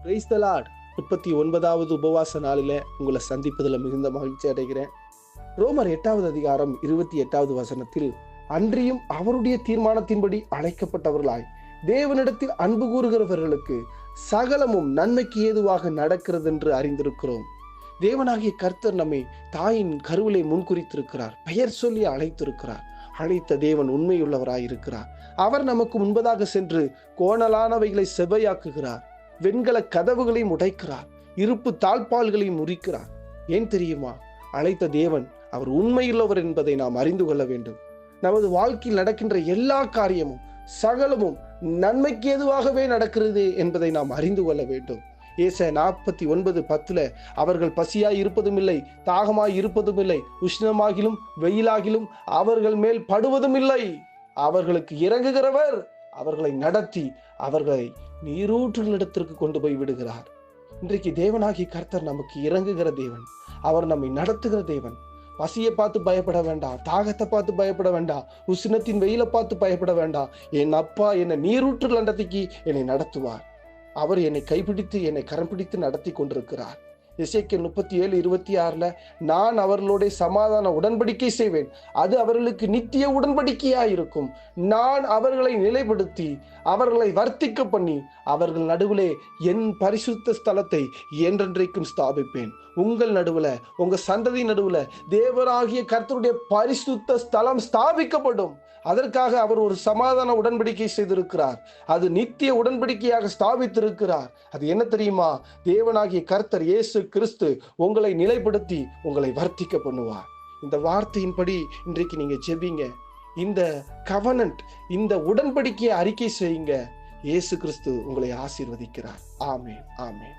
Praise the Lord. 39வது உபவாச நாளில உங்களை சந்திப்பதில் மிகுந்த மகிழ்ச்சி அடைகிறேன். ரோமர் 8வது அதிகாரம் 28வது வசனத்தில், அன்றியும் அவருடைய தீர்மானத்தின்படி அழைக்கப்பட்டவர்களாய் தேவனிடத்தில் அன்பு கூறுகிறவர்களுக்கு சகலமும் நன்மைக்கு ஏதுவாக நடக்கிறது என்று அறிந்திருக்கிறோம். தேவனாகிய கர்த்தர் நம்மை தாயின் கருவிலை முன்குறித்திருக்கிறார், பெயர் சொல்லி அழைத்திருக்கிறார். அழைத்த தேவன் உண்மையுள்ளவராயிருக்கிறார். அவர் நமக்கு முன்பதாக சென்று கோணலானவைகளை செவ்வையாக்குகிறார், வெண்கல கதவுகளையும் உடைக்கிறார், இருப்பு தாழ்பால்களையும் முறிக்கிறார். ஏன் தெரியுமா? அழைத்த தேவன் அவர் உண்மையுள்ளவர் என்பதை நாம் அறிந்து கொள்ள வேண்டும். நமது வாழ்க்கையில் நடக்கின்ற எல்லா காரியமும் சகலமும் நன்மைக்கு ஏதுவாகவே நடக்கிறது என்பதை நாம் அறிந்து கொள்ள வேண்டும். ஏசாயா 49:10 அவர்கள் பசியாய் இருப்பதும் இல்லை, தாகமாய் இருப்பதும் இல்லை, உஷ்ணமாகிலும் வெயிலாகிலும் அவர்கள் மேல் படுவதும் இல்லை. அவர்களுக்கு இறங்குகிறவர் அவர்களை நடத்தி அவர்களை நீரூற்றுகளிடத்திற்கு கொண்டு போய் விடுகிறார். இன்றைக்கு தேவனாகிய கர்த்தர் நமக்கு இறங்குகிற தேவன், அவர் நம்மை நடத்துகிற தேவன். பசியை பார்த்து பயப்பட வேண்டாம், தாகத்தை பார்த்து பயப்பட வேண்டாம், உஷ்ணத்தின் வெயிலை பார்த்து பயப்பட வேண்டாம். என் அப்பா என்னை நீரூற்று இடத்துக்கு என்னை நடத்துவார். அவர் என்னை கைப்பிடித்து என்னை கரம் பிடித்து நடத்தி கொண்டிருக்கிறார். எசேக்கியேல் 37:26 நான் அவர்களோட சமாதான உடன்படிக்கை செய்வேன், அது அவர்களுக்கு நித்திய உடன்படிக்கையாயிருக்கும். நான் அவர்களை நிலைப்படுத்தி அவர்களை வர்த்திக்க பண்ணி அவர்கள் நடுவிலே என் பரிசுத்த ஸ்தலத்தை என்றென்றைக்கும் ஸ்தாபிப்பேன். உங்கள் நடுவுல, உங்க சந்ததி நடுவுல தேவராகிய கர்த்தருடைய பரிசுத்த ஸ்தலம் ஸ்தாபிக்கப்படும். அதற்காக அவர் ஒரு சமாதான உடன்படிக்கை செய்திருக்கிறார். அது நித்திய உடன்படிக்கையாக ஸ்தாபித்திருக்கிறார். அது என்ன தெரியுமா? தேவனாகிய கர்த்தர் இயேசு கிறிஸ்து உங்களை நிலைப்படுத்தி உங்களை வர்த்திக்க பண்ணுவார். இந்த வார்த்தையின்படி இன்றைக்கு நீங்க ஜெபிங்க. இந்த கவனன்ட், இந்த உடன்படிக்கையை அறிக்கை செய்யுங்க. இயேசு கிறிஸ்து உங்களை ஆசீர்வதிக்கிறார். ஆமென், ஆமென்.